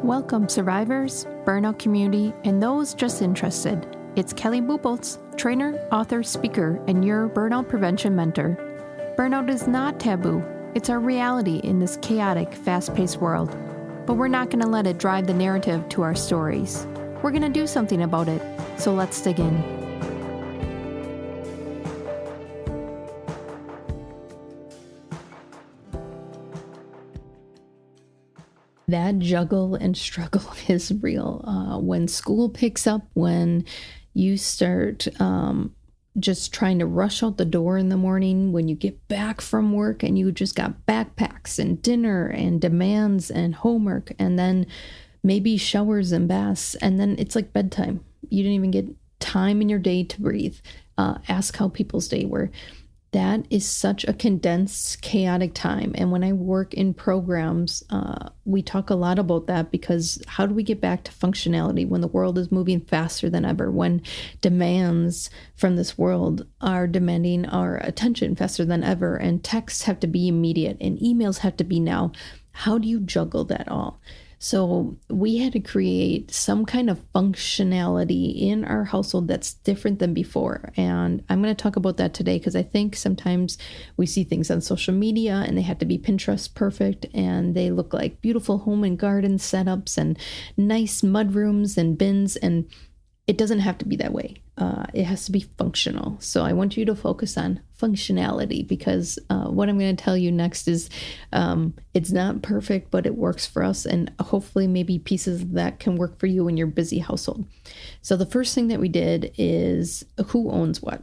Welcome, survivors, burnout community, and those just interested. It's Kelly Booboltz, trainer, author, speaker, and your burnout prevention mentor. Burnout is not taboo. It's our reality in this chaotic, fast-paced world. But we're not going to let it drive the narrative to our stories. We're going to do something about it, so let's dig in. That juggle and struggle is real. When school picks up, when you start just trying to rush out the door in the morning, when you get back from work and you just got backpacks and dinner and demands and homework, and then maybe showers and baths, and then it's like bedtime. You didn't even get time in your day to breathe. Ask how people's day were. That is such a condensed, chaotic time. And when I work in programs, we talk a lot about that, because how do we get back to functionality when the world is moving faster than ever, when demands from this world are demanding our attention faster than ever, and texts have to be immediate and emails have to be now? How do you juggle that all? So we had to create some kind of functionality in our household that's different than before. And I'm going to talk about that today, because I think sometimes we see things on social media and they have to be Pinterest perfect, and they look like beautiful home and garden setups and nice mud rooms and bins. And it doesn't have to be that way. It has to be functional. So I want you to focus on functionality, because what I'm going to tell you next is it's not perfect, but it works for us. And hopefully maybe pieces of that can work for you in your busy household. So the first thing that we did is who owns what?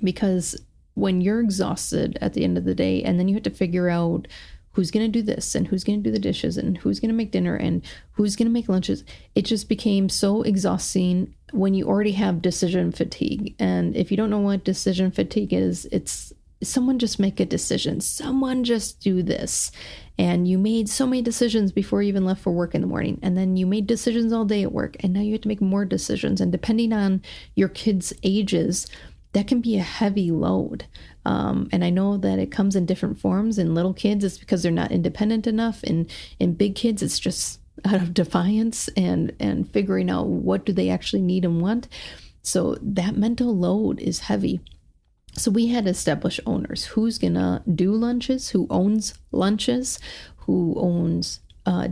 Because when you're exhausted at the end of the day, and then you have to figure out who's going to do this and who's going to do the dishes and who's going to make dinner and who's going to make lunches, it just became so exhausting when you already have decision fatigue. And if you don't know what decision fatigue is, it's someone just make a decision. Someone just do this. And you made so many decisions before you even left for work in the morning. And then you made decisions all day at work. And now you have to make more decisions. And depending on your kids' ages, that can be a heavy load. And I know that it comes in different forms. In little kids, it's because they're not independent enough. In big kids, it's just out of defiance and figuring out what do they actually need and want. So that mental load is heavy. So we had to establish owners. Who's going to do lunches? Who owns lunches? Who owns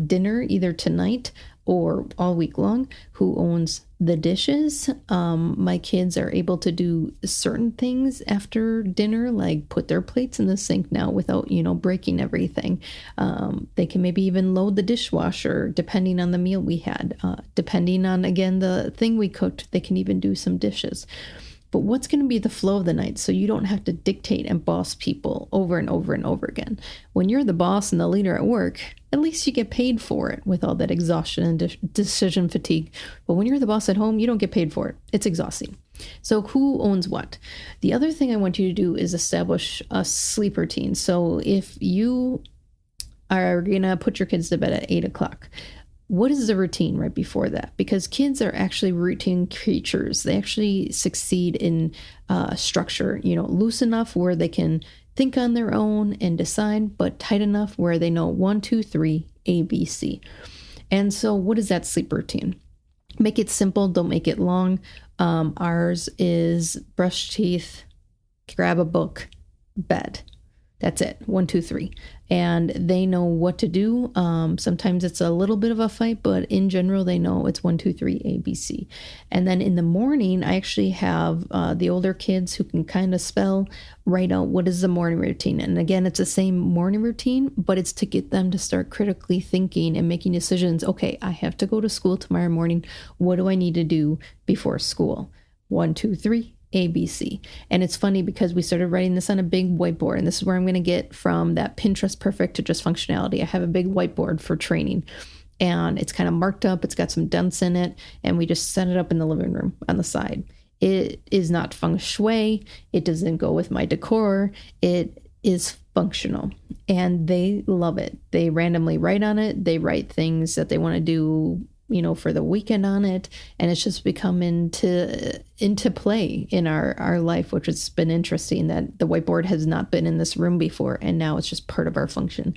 dinner either tonight or all week long? Who owns the dishes? My kids are able to do certain things after dinner, like put their plates in the sink now without, breaking everything. They can maybe even load the dishwasher depending on the meal we had. Depending on, again, the thing we cooked, they can even do some dishes. But what's going to be the flow of the night, so you don't have to dictate and boss people over and over and over again? When you're the boss and the leader at work, at least you get paid for it with all that exhaustion and decision fatigue. But when you're the boss at home, you don't get paid for it. It's exhausting. So who owns what? The other thing I want you to do is establish a sleep routine. So if you are going to put your kids to bed at 8 o'clock, what is the routine right before that? Because kids are actually routine creatures. They actually succeed in structure, loose enough where they can think on their own and decide, but tight enough where they know 1, 2, 3, A, B, C. And so what is that sleep routine? Make it simple. Don't make it long. Ours is brush teeth, grab a book, bed. That's it. 1, 2, 3. And they know what to do. Sometimes it's a little bit of a fight, but in general, they know it's 1, 2, 3, A, B, C. And then in the morning, I actually have the older kids who can kind of write out what is the morning routine. And again, it's the same morning routine, but it's to get them to start critically thinking and making decisions. Okay, I have to go to school tomorrow morning. What do I need to do before school? 1, 2, 3. A, B, C. And it's funny because we started writing this on a big whiteboard, and this is where I'm going to get from that Pinterest perfect to just functionality. I have a big whiteboard for training, and it's kind of marked up. It's got some dents in it, and we just set it up in the living room on the side. It is not feng shui. It doesn't go with my decor. It is functional, and they love it. They randomly write on it. They write things that they want to do for the weekend on it. And it's just become into play in our life, which has been interesting that the whiteboard has not been in this room before. And now it's just part of our function.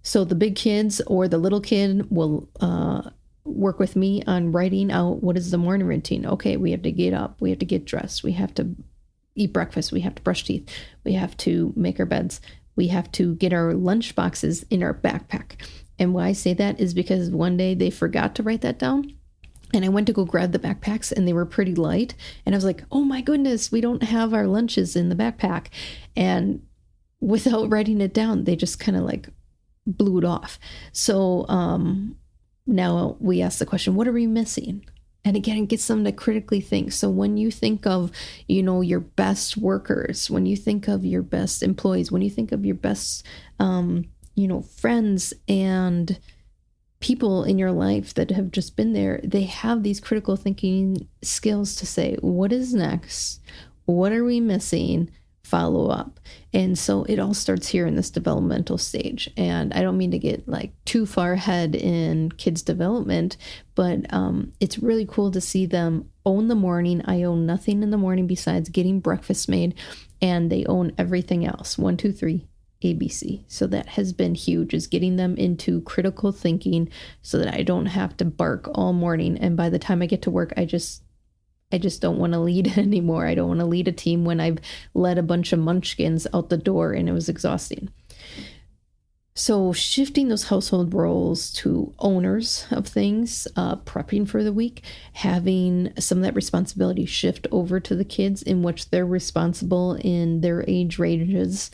So the big kids or the little kid will work with me on writing out what is the morning routine. Okay, we have to get up, we have to get dressed, we have to eat breakfast, we have to brush teeth, we have to make our beds, we have to get our lunch boxes in our backpack. And why I say that is because one day they forgot to write that down. And I went to go grab the backpacks and they were pretty light. And I was like, oh my goodness, we don't have our lunches in the backpack. And without writing it down, they just kind of like blew it off. So now we ask the question, what are we missing? And again, it gets them to critically think. So when you think of, your best workers, when you think of your best employees, when you think of your best, friends and people in your life that have just been there, they have these critical thinking skills to say, what is next? What are we missing? Follow up. And so it all starts here in this developmental stage. And I don't mean to get like too far ahead in kids' development, but it's really cool to see them own the morning. I own nothing in the morning besides getting breakfast made, and they own everything else. 1, 2, 3. ABC. So that has been huge, is getting them into critical thinking so that I don't have to bark all morning. And by the time I get to work, I just don't want to lead anymore. I don't want to lead a team when I've led a bunch of munchkins out the door and it was exhausting. So shifting those household roles to owners of things, prepping for the week, having some of that responsibility shift over to the kids in which they're responsible in their age ranges,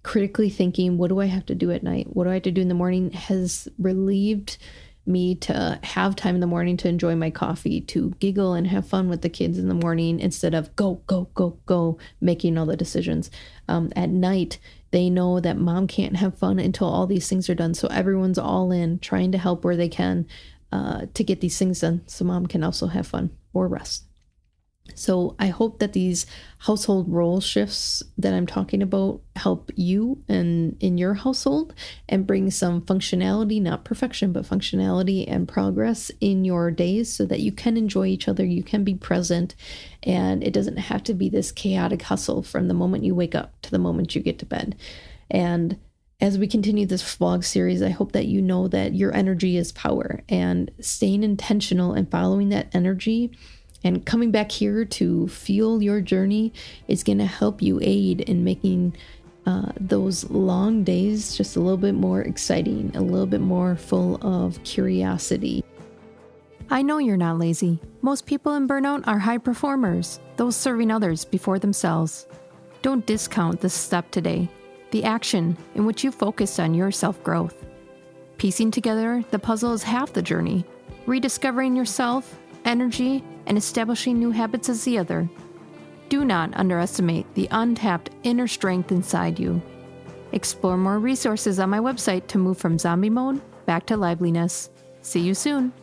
critically thinking, what do I have to do at night? What do I have to do in the morning has relieved me to have time in the morning to enjoy my coffee, to giggle and have fun with the kids in the morning instead of go, making all the decisions. At night, they know that mom can't have fun until all these things are done. So everyone's all in, trying to help where they can to get these things done so mom can also have fun or rest. So I hope that these household role shifts that I'm talking about help you and in your household and bring some functionality, not perfection, but functionality and progress in your days so that you can enjoy each other, you can be present, and it doesn't have to be this chaotic hustle from the moment you wake up to the moment you get to bed. And as we continue this vlog series, I hope that you know that your energy is power, and staying intentional and following that energy and coming back here to fuel your journey is going to help you aid in making those long days just a little bit more exciting, a little bit more full of curiosity. I know you're not lazy. Most people in burnout are high performers, those serving others before themselves. Don't discount this step today, the action in which you focus on your self-growth. Piecing together the puzzle is half the journey. Rediscovering yourself, energy, and establishing new habits is the other. Do not underestimate the untapped inner strength inside you. Explore more resources on my website to move from zombie mode back to liveliness. See you soon.